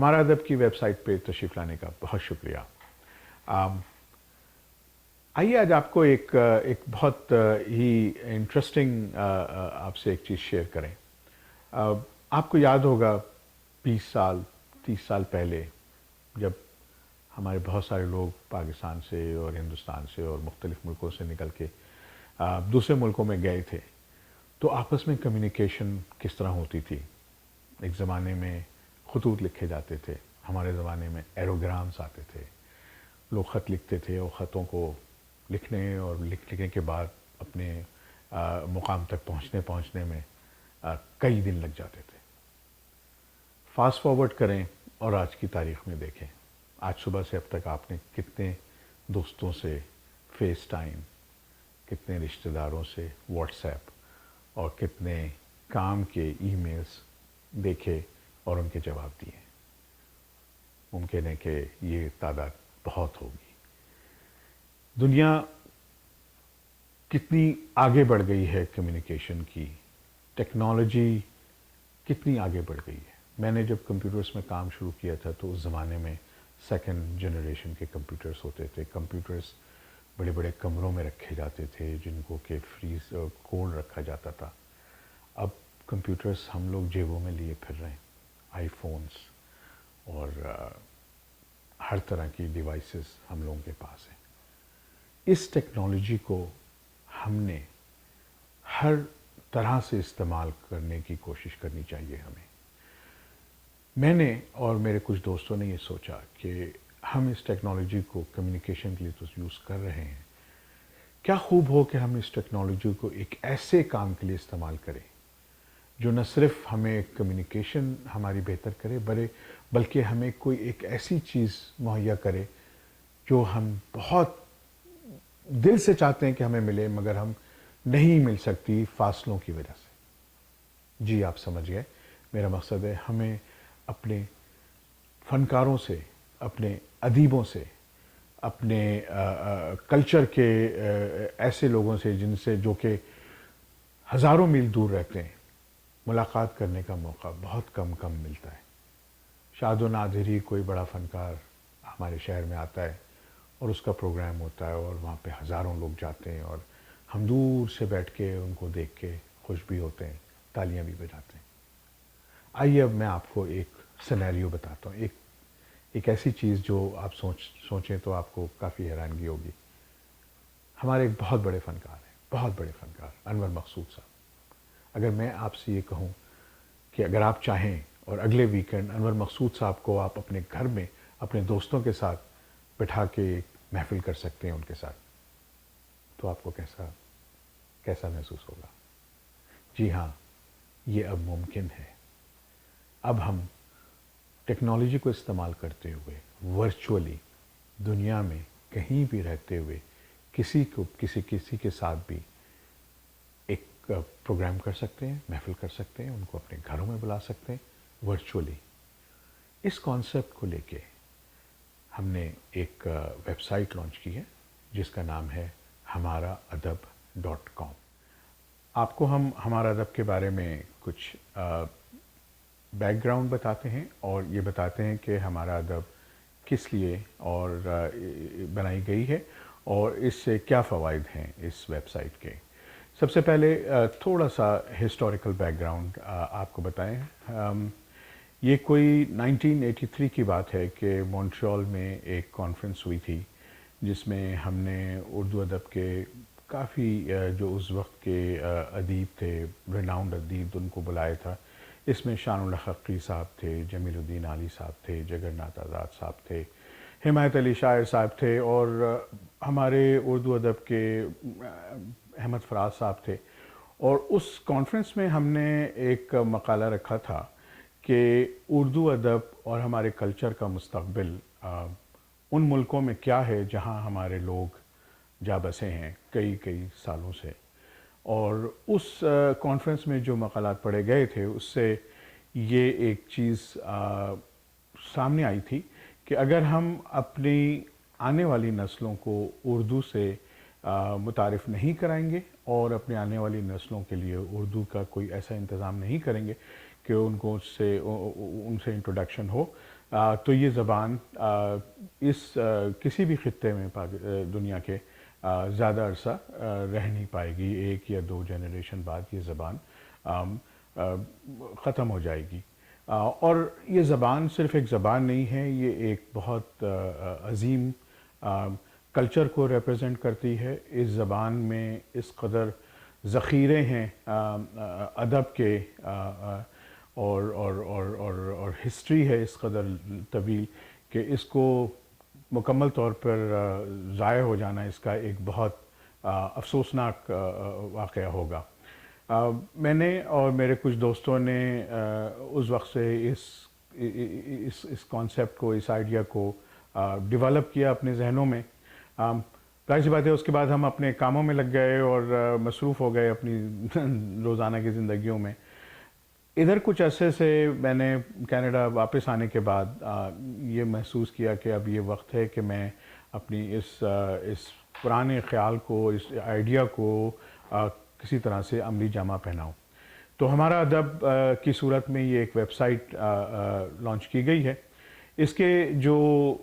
ہمارا ادب کی ویب سائٹ پہ تشریف لانے کا بہت شکریہ۔ آئیے آج آپ کو ایک بہت ہی انٹرسٹنگ آپ سے ایک چیز شیئر کریں۔ آپ کو یاد ہوگا 20 سال 30 سال پہلے جب ہمارے بہت سارے لوگ پاکستان سے اور ہندوستان سے اور مختلف ملکوں سے نکل کے دوسرے ملکوں میں گئے تھے، تو آپس میں کمیونیکیشن کس طرح ہوتی تھی۔ ایک زمانے میں خطوط لکھے جاتے تھے، ہمارے زمانے میں ایروگرامز آتے تھے، لوگ خط لکھتے تھے اور خطوں کو لکھنے اور لکھنے کے بعد اپنے مقام تک پہنچنے میں کئی دن لگ جاتے تھے۔ فاسٹ فارورڈ کریں اور آج کی تاریخ میں دیکھیں، آج صبح سے اب تک آپ نے کتنے دوستوں سے فیس ٹائم، کتنے رشتہ داروں سے واٹس ایپ اور کتنے کام کے ای میلز دیکھے اور ان کے جواب دیے۔ ممکن ہے کہ یہ تعداد بہت ہوگی۔ دنیا کتنی آگے بڑھ گئی ہے کمیونیکیشن کی، ٹیکنالوجی کتنی آگے بڑھ گئی ہے۔ میں نے جب کمپیوٹرز میں کام شروع کیا تھا تو اس زمانے میں سیکنڈ جنریشن کے کمپیوٹرز ہوتے تھے۔ کمپیوٹرز بڑے بڑے کمروں میں رکھے جاتے تھے جن کو کہ فریز کولڈ رکھا جاتا تھا۔ اب کمپیوٹرز ہم لوگ جیبوں میں لیے پھر رہے ہیں، آئی فونز اور ہر طرح کی ڈیوائسز ہم لوگوں کے پاس ہیں۔ اس ٹیکنالوجی کو ہم نے ہر طرح سے استعمال کرنے کی کوشش کرنی چاہیے ہمیں۔ میں نے اور میرے کچھ دوستوں نے یہ سوچا کہ ہم اس ٹیکنالوجی کو کمیونیکیشن کے لیے تو یوز کر رہے ہیں، کیا خوب ہو کہ ہم اس ٹیکنالوجی کو ایک ایسے کام کے لیے استعمال کریں جو نہ صرف ہمیں کمیونیکیشن ہماری بہتر کرے بلکہ ہمیں کوئی ایک ایسی چیز مہیا کرے جو ہم بہت دل سے چاہتے ہیں کہ ہمیں ملے مگر ہم نہیں مل سکتی فاصلوں کی وجہ سے۔ جی آپ سمجھ گئے، میرا مقصد ہے ہمیں اپنے فنکاروں سے، اپنے ادیبوں سے، اپنے کلچر کے ایسے لوگوں سے جو کہ ہزاروں میل دور رہتے ہیں، ملاقات کرنے کا موقع بہت کم ملتا ہے۔ شاد و نادر ہی کوئی بڑا فنکار ہمارے شہر میں آتا ہے اور اس کا پروگرام ہوتا ہے اور وہاں پہ ہزاروں لوگ جاتے ہیں اور ہم دور سے بیٹھ کے ان کو دیکھ کے خوش بھی ہوتے ہیں، تالیاں بھی بجاتے ہیں۔ آئیے اب میں آپ کو ایک سینیریو بتاتا ہوں، ایک ایسی چیز جو آپ سوچیں تو آپ کو کافی حیرانگی ہوگی۔ ہمارے ایک بہت بڑے فنکار انور مقصود صاحب، اگر میں آپ سے یہ کہوں کہ اگر آپ چاہیں اور اگلے ویکنڈ انور مقصود صاحب کو آپ اپنے گھر میں اپنے دوستوں کے ساتھ بٹھا کے محفل کر سکتے ہیں ان کے ساتھ، تو آپ کو کیسا محسوس ہوگا؟ جی ہاں، یہ اب ممکن ہے۔ اب ہم ٹیکنالوجی کو استعمال کرتے ہوئے ورچولی دنیا میں کہیں بھی رہتے ہوئے کسی کے ساتھ بھی ایک پروگرام کر سکتے ہیں، محفل کر سکتے ہیں، ان کو اپنے گھروں میں بلا سکتے ہیں ورچولی۔ اس کانسیپٹ کو لے کے ہم نے ایک ویب سائٹ لانچ کی ہے جس کا نام ہے hamaraadab.com۔ آپ کو ہم ہمارا ادب کے بارے میں کچھ بیک گراؤنڈ بتاتے ہیں اور یہ بتاتے ہیں کہ ہمارا ادب کس لیے اور بنائی گئی ہے اور اس سے کیا فوائد ہیں اس ویب سائٹ کے۔ سب سے پہلے تھوڑا سا ہسٹوریکل بیک گراؤنڈ آپ کو بتائیں۔ یہ کوئی 1983 کی بات ہے کہ مونٹریال میں ایک کانفرنس ہوئی تھی جس میں ہم نے اردو ادب کے کافی جو اس وقت کے ادیب تھے، ریناؤنڈ ادیب، ان کو بلایا تھا۔ اس میں شان الحق حقی صاحب تھے، جمیل الدین عالی صاحب تھے، جگر ناتھ آزاد صاحب تھے، حمایت علی شاعر صاحب تھے اور ہمارے اردو ادب کے احمد فراز صاحب تھے۔ اور اس کانفرنس میں ہم نے ایک مقالہ رکھا تھا کہ اردو ادب اور ہمارے کلچر کا مستقبل ان ملکوں میں کیا ہے جہاں ہمارے لوگ جا بسے ہیں کئی سالوں سے۔ اور اس کانفرنس میں جو مقالات پڑھے گئے تھے اس سے یہ ایک چیز سامنے آئی تھی کہ اگر ہم اپنی آنے والی نسلوں کو اردو سے متعارف نہیں کرائیں گے اور اپنے آنے والی نسلوں کے لیے اردو کا کوئی ایسا انتظام نہیں کریں گے کہ ان سے انٹروڈکشن ہو، تو یہ زبان اس کسی بھی خطے میں دنیا کے زیادہ عرصہ رہ نہیں پائے گی. 1 یا 2 جنریشن بعد یہ زبان ختم ہو جائے گی. اور یہ زبان صرف ایک زبان نہیں ہے, یہ ایک بہت عظیم کلچر کو ریپرزینٹ کرتی ہے. اس زبان میں اس قدر ذخیرے ہیں ادب کے اور ہسٹری ہے اس قدر طویل کہ اس کو مکمل طور پر ضائع ہو جانا اس کا ایک بہت افسوسناک واقعہ ہوگا. میں نے اور میرے کچھ دوستوں نے اس وقت سے اس کانسیپٹ کو, اس آئیڈیا کو ڈیولپ کیا اپنے ذہنوں میں. ظاہر سی بات ہے اس کے بعد ہم اپنے کاموں میں لگ گئے اور مصروف ہو گئے اپنی روزانہ کی زندگیوں میں. ادھر کچھ عرصے سے میں نے کینیڈا واپس آنے کے بعد یہ محسوس کیا کہ اب یہ وقت ہے کہ میں اپنی اس پرانے خیال کو, اس آئیڈیا کو کسی طرح سے عملی جامہ پہناؤں. تو ہمارا ادب کی صورت میں یہ ایک ویب سائٹ لانچ کی گئی ہے. اس کے جو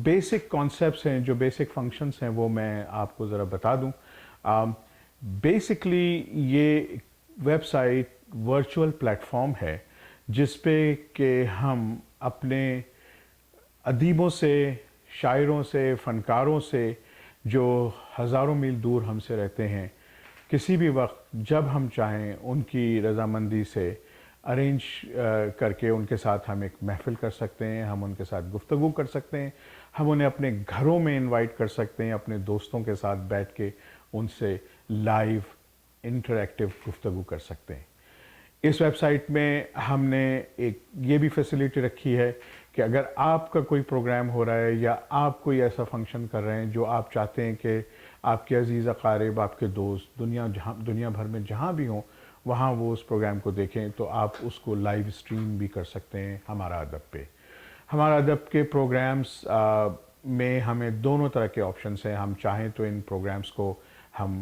بیسک کانسیپٹس ہیں, جو بیسک فنکشنز ہیں, وہ میں آپ کو ذرا بتا دوں. بیسکلی یہ website virtual platform ہے جس پہ کہ ہم اپنے ادیبوں سے, شاعروں سے, فنکاروں سے جو ہزاروں میل دور ہم سے رہتے ہیں, کسی بھی وقت جب ہم چاہیں ان کی رضامندی سے ارینج کر کے ان کے ساتھ ہم ایک محفل کر سکتے ہیں, ہم ان کے ساتھ گفتگو کر سکتے ہیں, ہم انہیں اپنے گھروں میں انوائٹ کر سکتے ہیں, اپنے دوستوں کے ساتھ بیٹھ کے ان سے لائیو انٹریکٹیو گفتگو کر سکتے ہیں. اس ویب سائٹ میں ہم نے ایک یہ بھی فیسلٹی رکھی ہے کہ اگر آپ کا کوئی پروگرام ہو رہا ہے یا آپ کوئی ایسا فنکشن کر رہے ہیں جو آپ چاہتے ہیں کہ آپ کے عزیز اقارب, آپ کے دوست دنیا بھر میں جہاں بھی ہوں وہاں وہ اس پروگرام کو دیکھیں, تو آپ اس کو لائیو اسٹریم بھی کر سکتے ہیں ہمارا ادب پہ. ہمارا ادب کے پروگرامز میں ہمیں دونوں طرح کے آپشنس ہیں. ہم چاہیں تو ان پروگرامز کو ہم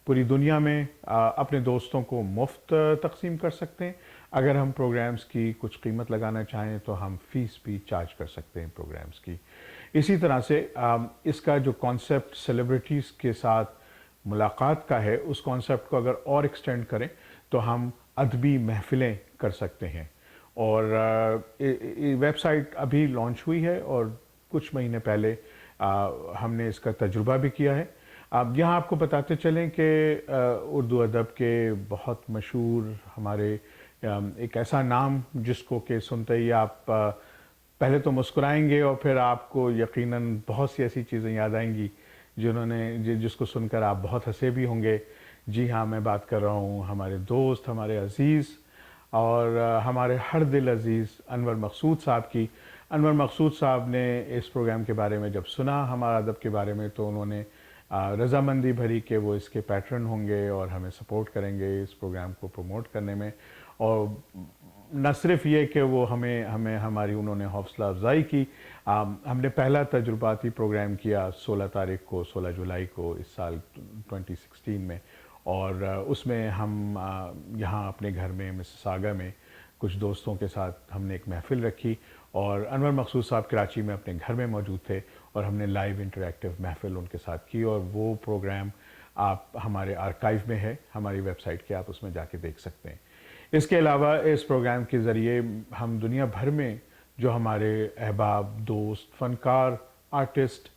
پوری دنیا میں اپنے دوستوں کو مفت تقسیم کر سکتے ہیں. اگر ہم پروگرامز کی کچھ قیمت لگانا چاہیں تو ہم فیس بھی چارج کر سکتے ہیں پروگرامز کی. اسی طرح سے اس کا جو کانسیپٹ سیلیبریٹیز کے ساتھ ملاقات کا ہے, اس کانسیپٹ کو اگر اور ایکسٹینڈ کریں تو ہم ادبی محفلیں کر سکتے ہیں. اور ویب سائٹ ابھی لانچ ہوئی ہے اور کچھ مہینے پہلے ہم نے اس کا تجربہ بھی کیا ہے. اب یہاں آپ کو بتاتے چلیں کہ اردو ادب کے بہت مشہور ہمارے ایک ایسا نام جس کو کہ سنتے ہی آپ پہلے تو مسکرائیں گے اور پھر آپ کو یقیناً بہت سی ایسی چیزیں یاد آئیں گی جس کو سن کر آپ بہت ہنسے بھی ہوں گے. جی ہاں, میں بات کر رہا ہوں ہمارے دوست, ہمارے عزیز اور ہمارے ہر دل عزیز انور مقصود صاحب کی. انور مقصود صاحب نے اس پروگرام کے بارے میں جب سنا ہمارا ادب کے بارے میں تو انہوں نے رضامندی بھری کہ وہ اس کے پیٹرن ہوں گے اور ہمیں سپورٹ کریں گے اس پروگرام کو پروموٹ کرنے میں. اور نہ صرف یہ کہ وہ ہماری انہوں نے حوصلہ افزائی کی. ہم نے پہلا تجرباتی پروگرام کیا 16 جولائی کو اس سال 2016 میں, اور اس میں ہم یہاں اپنے گھر میں مسیساگا میں کچھ دوستوں کے ساتھ ہم نے ایک محفل رکھی, اور انور مقصود صاحب کراچی میں اپنے گھر میں موجود تھے اور ہم نے لائیو انٹریکٹیو محفل ان کے ساتھ کی. اور وہ پروگرام آپ ہمارے آرکائیو میں ہے, ہماری ویب سائٹ کے, آپ اس میں جا کے دیکھ سکتے ہیں. اس کے علاوہ اس پروگرام کے ذریعے ہم دنیا بھر میں جو ہمارے احباب, دوست, فنکار, آرٹسٹ,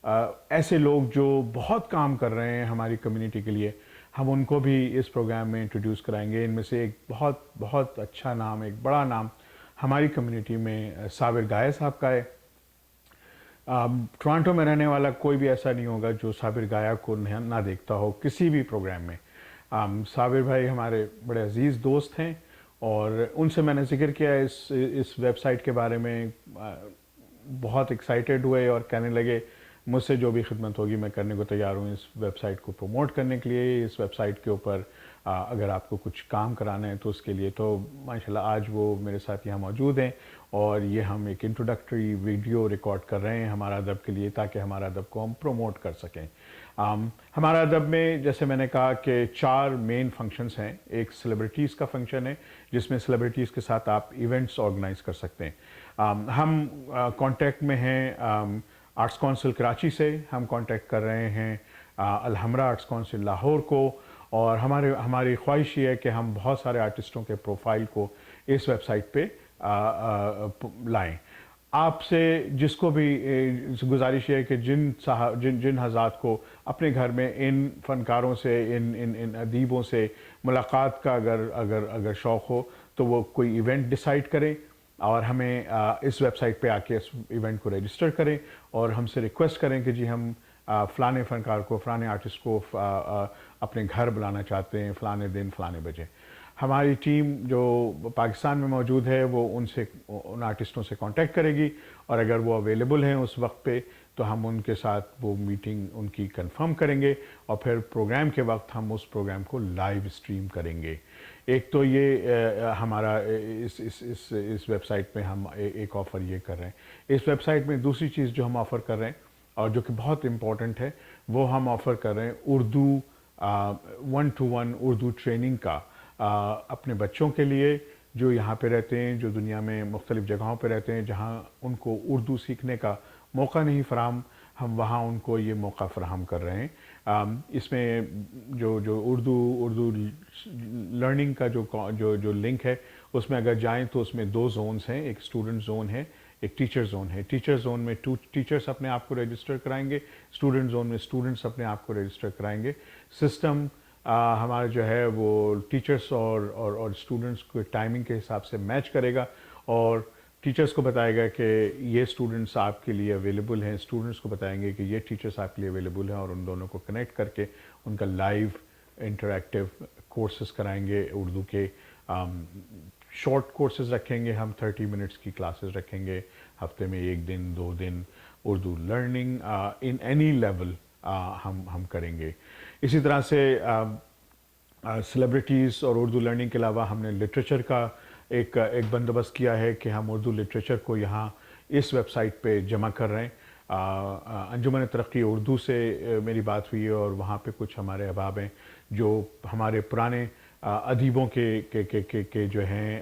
ایسے لوگ جو بہت کام کر رہے ہیں ہماری کمیونٹی کے لیے, ہم ان کو بھی اس پروگرام میں انٹروڈیوس کرائیں گے. ان میں سے ایک بہت اچھا نام, ایک بڑا نام ہماری کمیونٹی میں صابر گایا صاحب کا ہے. ٹورانٹو میں رہنے والا کوئی بھی ایسا نہیں ہوگا جو صابر گایا کو نہ دیکھتا ہو کسی بھی پروگرام میں. صابر بھائی ہمارے بڑے عزیز دوست ہیں اور ان سے میں نے ذکر کیا اس ویب سائٹ کے بارے میں, بہت ایکسائٹیڈ ہوئے اور کہنے لگے مجھ سے جو بھی خدمت ہوگی میں کرنے کو تیار ہوں اس ویب سائٹ کو پروموٹ کرنے کے لیے. اس ویب سائٹ کے اوپر اگر آپ کو کچھ کام کرانا ہے تو اس کے لیے تو ماشاءاللہ آج وہ میرے ساتھ یہاں موجود ہیں, اور یہ ہم ایک انٹروڈکٹری ویڈیو ریکارڈ کر رہے ہیں ہمارا ادب کے لیے تاکہ ہمارا ادب کو ہم پروموٹ کر سکیں. ہمارا ادب میں جیسے میں نے کہا کہ 4 مین فنکشنز ہیں. ایک سیلیبریٹیز کا فنکشن ہے جس میں سیلیبریٹیز کے ساتھ آپ ایونٹس آرگنائز کر سکتے ہیں. ہم کانٹیکٹ میں ہیں آرٹس کونسل کراچی سے، ہم کانٹیکٹ کر رہے ہیں الحمرا آرٹس کونسل لاہور کو، اور ہماری خواہش یہ ہے کہ ہم بہت سارے آرٹسٹوں کے پروفائل کو اس ویب سائٹ پہ لائیں. آپ سے جس کو بھی گزارش ہے کہ جن حضرات کو اپنے گھر میں ان فنکاروں سے ان ادیبوں سے ملاقات کا اگر شوق ہو تو وہ کوئی ایونٹ ڈیسائیڈ کریں اور ہمیں اس ویب سائٹ پہ آ کے اس ایونٹ کو رجسٹر کریں اور ہم سے ریکویسٹ کریں کہ جی ہم فلانے فنکار کو، فلانے آرٹسٹ کو اپنے گھر بلانا چاہتے ہیں فلانے دن فلانے بجے. ہماری ٹیم جو پاکستان میں موجود ہے وہ ان آرٹسٹوں سے کانٹیکٹ کرے گی، اور اگر وہ اویلیبل ہیں اس وقت پہ تو ہم ان کے ساتھ وہ میٹنگ ان کی کنفرم کریں گے، اور پھر پروگرام کے وقت ہم اس پروگرام کو لائیو اسٹریم کریں گے. ایک تو یہ ہمارا اس ویب سائٹ پہ ہم ایک آفر یہ کر رہے ہیں. اس ویب سائٹ میں دوسری چیز جو ہم آفر کر رہے ہیں اور جو کہ بہت امپورٹنٹ ہے، وہ ہم آفر کر رہے ہیں اردو 1-to-1 اردو ٹریننگ کا اپنے بچوں کے لیے جو یہاں پہ رہتے ہیں، جو دنیا میں مختلف جگہوں پہ رہتے ہیں جہاں ان کو اردو سیکھنے کا موقع نہیں فراہم، ہم وہاں ان کو یہ موقع فراہم کر رہے ہیں. اس میں جو اردو لرننگ کا جو لنک ہے اس میں اگر جائیں تو اس میں 2 زونز ہیں، ایک اسٹوڈنٹ زون ہے، ایک ٹیچر زون ہے. ٹیچر زون میں ٹیچرس اپنے آپ کو رجسٹر کرائیں گے، اسٹوڈنٹ زون میں اسٹوڈنٹس اپنے آپ کو رجسٹر کرائیں گے. سسٹم ہمارا جو ہے وہ ٹیچرس اور اسٹوڈنٹس کو ٹائمنگ کے حساب سے میچ کرے گا، اور ٹیچرس کو بتائے گا کہ یہ اسٹوڈنٹس آپ کے لیے اویلیبل ہیں، اسٹوڈنٹس کو بتائیں گے کہ یہ ٹیچرس آپ کے لیے اویلیبل ہیں، اور ان دونوں کو کنیکٹ کر کے ان کا لائیو انٹریکٹیو کورسز کرائیں گے. اردو کے شارٹ کورسز رکھیں گے ہم، 30 منٹس کی کلاسز رکھیں گے ہفتے میں 1 دن 2 دن. Urdu learning in any level ہم کریں گے. اسی طرح سے سیلیبریٹیز اور اردو لرننگ کے علاوہ ہم نے لٹریچر کا ایک بندوبست کیا ہے کہ ہم اردو لٹریچر کو یہاں اس ویب سائٹ پہ جمع کر رہے ہیں. انجمن ترقی اردو سے میری بات ہوئی ہے، اور وہاں پہ کچھ ہمارے احباب ہیں جو ہمارے پرانے ادیبوں کے جو ہیں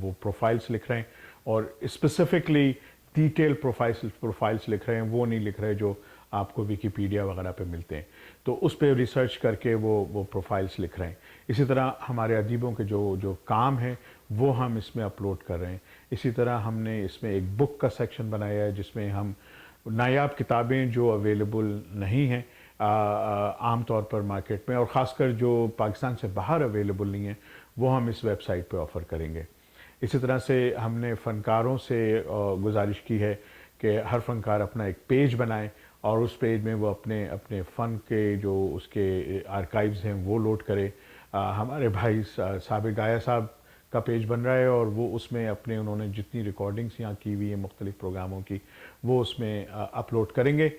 وہ پروفائلز لکھ رہے ہیں، اور اسپیسیفکلی ڈیٹیل پروفائلز لکھ رہے ہیں. وہ نہیں لکھ رہے جو آپ کو ویکیپیڈیا وغیرہ پہ ملتے ہیں، تو اس پہ ریسرچ کر کے وہ پروفائلز لکھ رہے ہیں. اسی طرح ہمارے ادیبوں کے جو کام ہیں وہ ہم اس میں اپلوڈ کر رہے ہیں. اسی طرح ہم نے اس میں ایک بک کا سیکشن بنایا ہے جس میں ہم نایاب کتابیں جو اویلیبل نہیں ہیں عام طور پر مارکیٹ میں، اور خاص کر جو پاکستان سے باہر اویلیبل نہیں ہیں، وہ ہم اس ویب سائٹ پہ آفر کریں گے. اسی طرح سے ہم نے فنکاروں سے گزارش کی ہے کہ ہر فنکار اپنا ایک پیج بنائے، اور اس پیج میں وہ اپنے فن کے جو اس کے آرکائیوز ہیں وہ لوڈ کرے. ہمارے بھائی صابر گایا صاحب کا پیج بن رہا ہے، اور وہ اس میں انہوں نے جتنی ریکارڈنگز یہاں کی ہوئی ہیں مختلف پروگراموں کی وہ اس میں اپلوڈ کریں گے.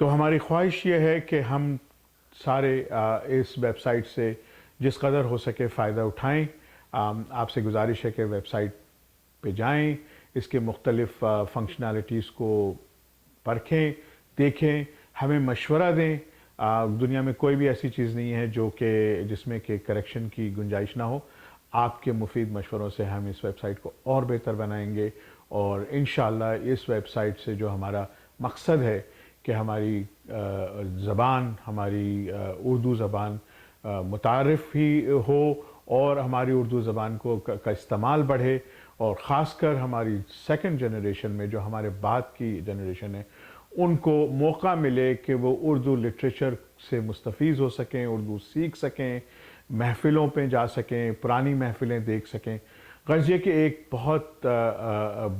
تو ہماری خواہش یہ ہے کہ ہم سارے اس ویب سائٹ سے جس قدر ہو سکے فائدہ اٹھائیں. آپ سے گزارش ہے کہ ویب سائٹ پہ جائیں، اس کے مختلف فنکشنالٹیز کو پرکھیں، دیکھیں، ہمیں مشورہ دیں. دنیا میں کوئی بھی ایسی چیز نہیں ہے جس میں کہ کریکشن کی گنجائش نہ ہو. آپ کے مفید مشوروں سے ہم اس ویب سائٹ کو اور بہتر بنائیں گے، اور انشاءاللہ اس ویب سائٹ سے جو ہمارا مقصد ہے کہ ہماری زبان، ہماری اردو زبان متعارف ہی ہو، اور ہماری اردو زبان کا استعمال بڑھے، اور خاص کر ہماری سیکنڈ جنریشن میں جو ہمارے بعد کی جنریشن ہے ان کو موقع ملے کہ وہ اردو لٹریچر سے مستفیض ہو سکیں، اردو سیکھ سکیں، محفلوں پہ جا سکیں، پرانی محفلیں دیکھ سکیں. غرض یہ کہ ایک بہت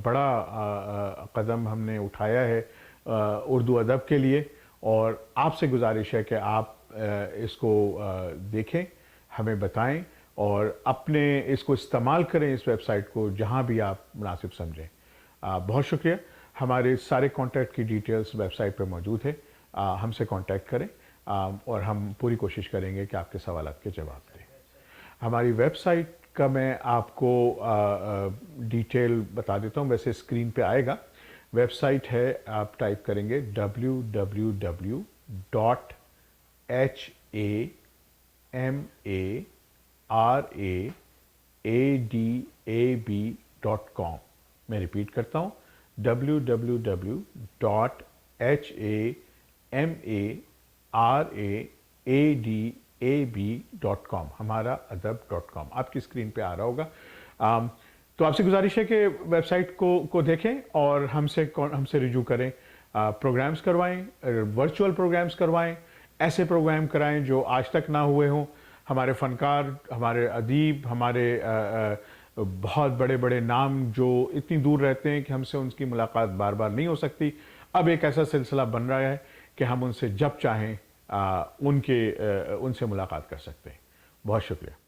بڑا قدم ہم نے اٹھایا ہے اردو ادب کے لیے، اور آپ سے گزارش ہے کہ آپ اس کو دیکھیں، ہمیں بتائیں، اور اپنے اس کو استعمال کریں اس ویب سائٹ کو جہاں بھی آپ مناسب سمجھیں. بہت شکریہ. ہمارے سارے کانٹیکٹ کی ڈیٹیلز ویب سائٹ پہ موجود ہے. ہم سے کانٹیکٹ کریں، اور ہم پوری کوشش کریں گے کہ آپ کے سوالات کے جواب دیں. ہماری ویب سائٹ کا میں آپ کو ڈیٹیل بتا دیتا ہوں، ویسے اسکرین پہ آئے گا. ویب سائٹ ہے، آپ ٹائپ کریں گے www.urdulrning.com. www.hamarab.com. میں ریپیٹ کرتا ہوں www.hamarab.com hamaradab.com آپ کی اسکرین پہ آ رہا ہوگا. تو آپ سے گزارش ہے کہ ویب سائٹ کو دیکھیں اور ہم سے رجوع کریں, پروگرامز کروائیں, ورچوئل پروگرامز کروائیں, ایسے پروگرام کرائیں جو آج تک نہ ہوئے ہوں. ہمارے فنکار, ہمارے ادیب, ہمارے بہت بڑے بڑے نام جو اتنی دور رہتے ہیں کہ ہم سے ان کی ملاقات بار بار نہیں ہو سکتی, اب ایک ایسا سلسلہ بن رہا ہے کہ ہم ان سے جب چاہیں ان سے ملاقات کر سکتے ہیں. بہت شکریہ.